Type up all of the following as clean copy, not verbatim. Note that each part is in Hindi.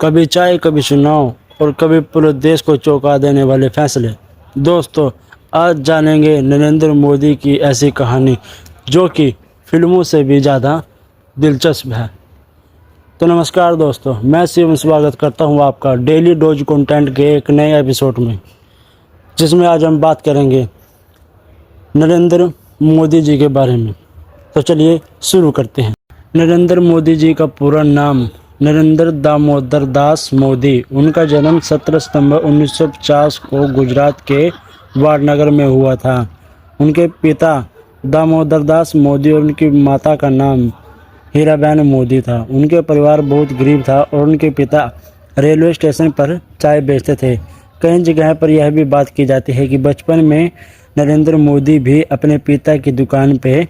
कभी चाय, कभी चुनाव और कभी पूरे देश को चौंका देने वाले फैसले। दोस्तों, आज जानेंगे नरेंद्र मोदी की ऐसी कहानी जो कि फिल्मों से भी ज़्यादा दिलचस्प है। तो नमस्कार दोस्तों, मैं शिवम स्वागत करता हूं आपका डेली डोज कंटेंट के एक नए एपिसोड में, जिसमें आज हम बात करेंगे नरेंद्र मोदी जी के बारे में। तो चलिए शुरू करते हैं। नरेंद्र मोदी जी का पूरा नाम नरेंद्र दामोदर दास मोदी। उनका जन्म 17 सितंबर 1950 को गुजरात के वाडनगर में हुआ था। उनके पिता दामोदर दास मोदी और उनकी माता का नाम हीराबेन मोदी था। उनके परिवार बहुत गरीब था और उनके पिता रेलवे स्टेशन पर चाय बेचते थे। कई जगह पर यह भी बात की जाती है कि बचपन में नरेंद्र मोदी भी अपने पिता की दुकान पे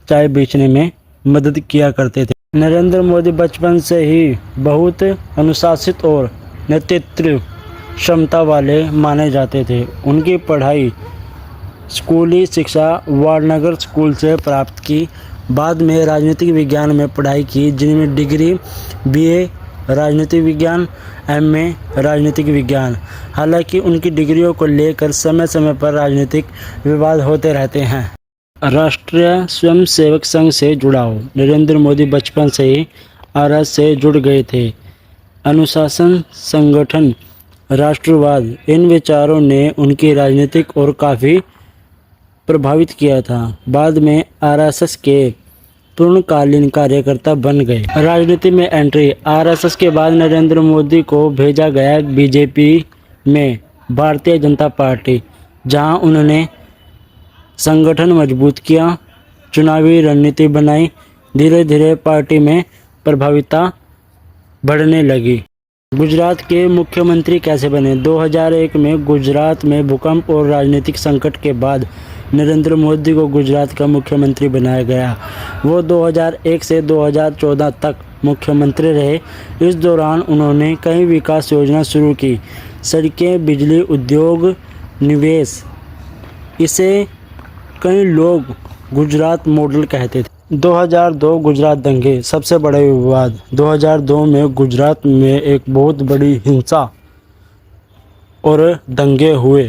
चाय बेचने में मदद किया करते थे। नरेंद्र मोदी बचपन से ही बहुत अनुशासित और नेतृत्व क्षमता वाले माने जाते थे। उनकी पढ़ाई स्कूली शिक्षा वाडनगर स्कूल से प्राप्त की। बाद में राजनीतिक विज्ञान में पढ़ाई की, जिनमें डिग्री बीए राजनीतिक विज्ञान, एमए राजनीतिक विज्ञान। हालांकि उनकी डिग्रियों को लेकर समय समय पर राजनीतिक विवाद होते रहते हैं। राष्ट्रीय स्वयंसेवक संघ से जुड़ाव। नरेंद्र मोदी बचपन से ही आरएस से जुड़ गए थे। अनुशासन, संगठन, राष्ट्रवाद, इन विचारों ने उनकी राजनीतिक और काफ़ी प्रभावित किया था। बाद में आरएसएस के पूर्णकालीन कार्यकर्ता बन गए। राजनीति में एंट्री। आरएसएस के बाद नरेंद्र मोदी को भेजा गया बीजेपी में, भारतीय जनता पार्टी, जहां उन्होंने संगठन मजबूत किया, चुनावी रणनीति बनाई। धीरे धीरे पार्टी में प्रभाविता बढ़ने लगी। गुजरात के मुख्यमंत्री कैसे बने। 2001 में गुजरात में भूकंप और राजनीतिक संकट के बाद नरेंद्र मोदी को गुजरात का मुख्यमंत्री बनाया गया। वो 2001 से 2014 तक मुख्यमंत्री रहे। इस दौरान उन्होंने कई विकास योजना शुरू की, सड़कें, बिजली, उद्योग, निवेश। इसे कई लोग गुजरात मॉडल कहते थे। 2002 गुजरात दंगे, सबसे बड़े विवाद। 2002 में गुजरात में एक बहुत बड़ी हिंसा और दंगे हुए।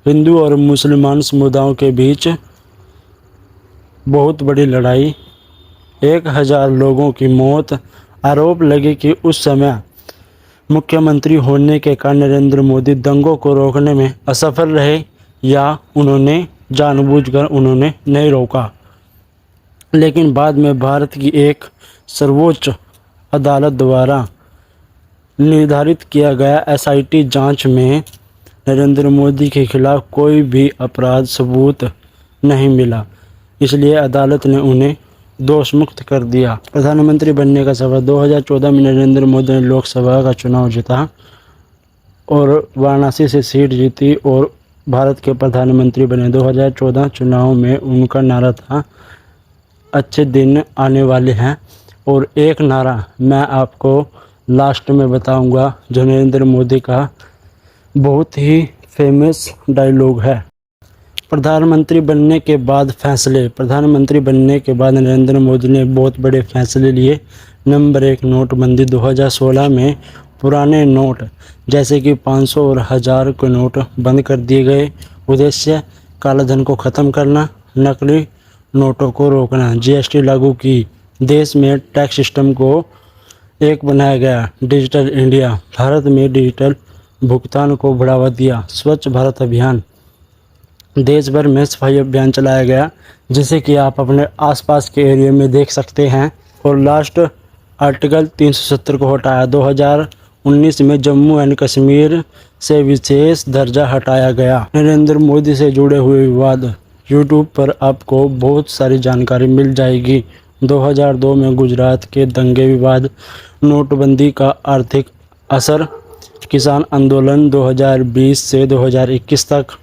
हिंदू और मुसलमान समुदायों के बीच बहुत बड़ी लड़ाई, 1000 लोगों की मौत। आरोप लगे कि उस समय मुख्यमंत्री होने के कारण नरेंद्र मोदी दंगों को रोकने में असफल रहे, या उन्होंने जानबूझकर उन्होंने नहीं रोका। लेकिन बाद में भारत की एक सर्वोच्च अदालत द्वारा निर्धारित किया गया एसआईटी जांच में नरेंद्र मोदी के खिलाफ कोई भी अपराध सबूत नहीं मिला, इसलिए अदालत ने उन्हें दोषमुक्त कर दिया। प्रधानमंत्री बनने का सफर। 2014 में नरेंद्र मोदी ने लोकसभा का चुनाव जीता और वाराणसी से सीट जीती और भारत के प्रधानमंत्री बने। 2014 चुनाव में उनका नारा था, अच्छे दिन आने वाले हैं। और एक नारा मैं आपको लास्ट में बताऊंगा, जो नरेंद्र मोदी का बहुत ही फेमस डायलॉग है। प्रधानमंत्री बनने के बाद फैसले। प्रधानमंत्री बनने के बाद नरेंद्र मोदी ने बहुत बड़े फैसले लिए। नंबर 1, नोटबंदी। 2016 में पुराने नोट जैसे कि 500 और 1000 के नोट बंद कर दिए गए। उद्देश्य काला धन को ख़त्म करना, नकली नोटों को रोकना। जीएसटी लागू की। देश में टैक्स सिस्टम को एक बनाया गया। Digital India. भारत में डिजिटल भुगतान को बढ़ावा दिया। स्वच्छ भारत अभियान। देश भर में सफाई अभियान चलाया गया, जिसे कि आप अपने आसपास के एरिया में देख सकते हैं। और लास्ट आर्टिकल 370 को हटाया। 2019 में जम्मू एंड कश्मीर से विशेष दर्जा हटाया गया। नरेंद्र मोदी से जुड़े हुए विवाद। यूट्यूब पर आपको बहुत सारी जानकारी मिल जाएगी। 2002 में गुजरात के दंगे विवाद। नोटबंदी का आर्थिक असर। किसान आंदोलन 2020 से 2021 तक।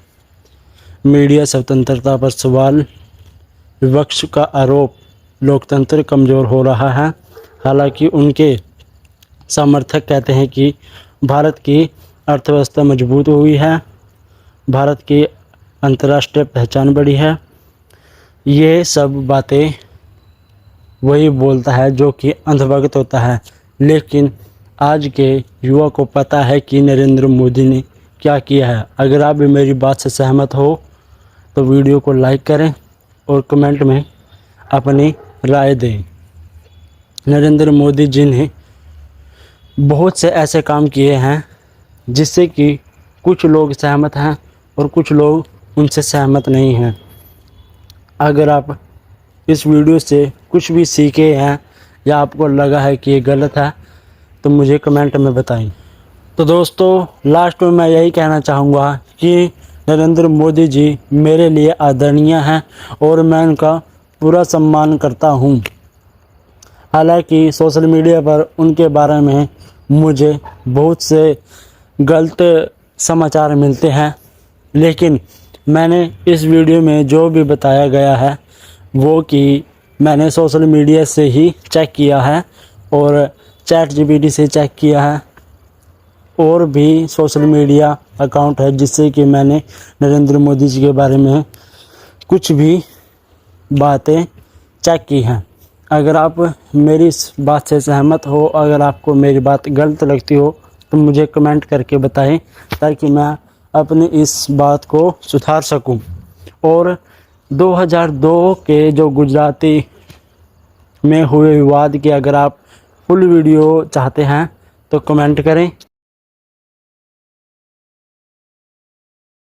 मीडिया स्वतंत्रता पर सवाल। विपक्ष का आरोप, लोकतंत्र कमज़ोर हो रहा है। हालांकि उनके समर्थक कहते हैं कि भारत की अर्थव्यवस्था मजबूत हुई है, भारत की अंतर्राष्ट्रीय पहचान बढ़ी है। ये सब बातें वही बोलता है जो कि अंधभक्त होता है। लेकिन आज के युवा को पता है कि नरेंद्र मोदी ने क्या किया है। अगर आप भी मेरी बात से सहमत हो तो वीडियो को लाइक करें और कमेंट में अपनी राय दें। नरेंद्र मोदी जी ने बहुत से ऐसे काम किए हैं जिससे कि कुछ लोग सहमत हैं और कुछ लोग उनसे सहमत नहीं हैं। अगर आप इस वीडियो से कुछ भी सीखे हैं या आपको लगा है कि ये गलत है तो मुझे कमेंट में बताएं। तो दोस्तों लास्ट में मैं यही कहना चाहूँगा कि नरेंद्र मोदी जी मेरे लिए आदरणीय हैं और मैं उनका पूरा सम्मान करता हूँ। हालांकि सोशल मीडिया पर उनके बारे में मुझे बहुत से गलत समाचार मिलते हैं, लेकिन मैंने इस वीडियो में जो भी बताया गया है वो कि मैंने सोशल मीडिया से ही चेक किया है और ChatGPT से चेक किया है और भी सोशल मीडिया अकाउंट है जिससे कि मैंने नरेंद्र मोदी जी के बारे में कुछ भी बातें चेक की हैं। अगर आप मेरी इस बात से सहमत हो, अगर आपको मेरी बात गलत लगती हो तो मुझे कमेंट करके बताएं ताकि मैं अपनी इस बात को सुधार सकूं। और 2002 के जो गुजराती में हुए विवाद की अगर आप फुल वीडियो चाहते हैं तो कमेंट करें।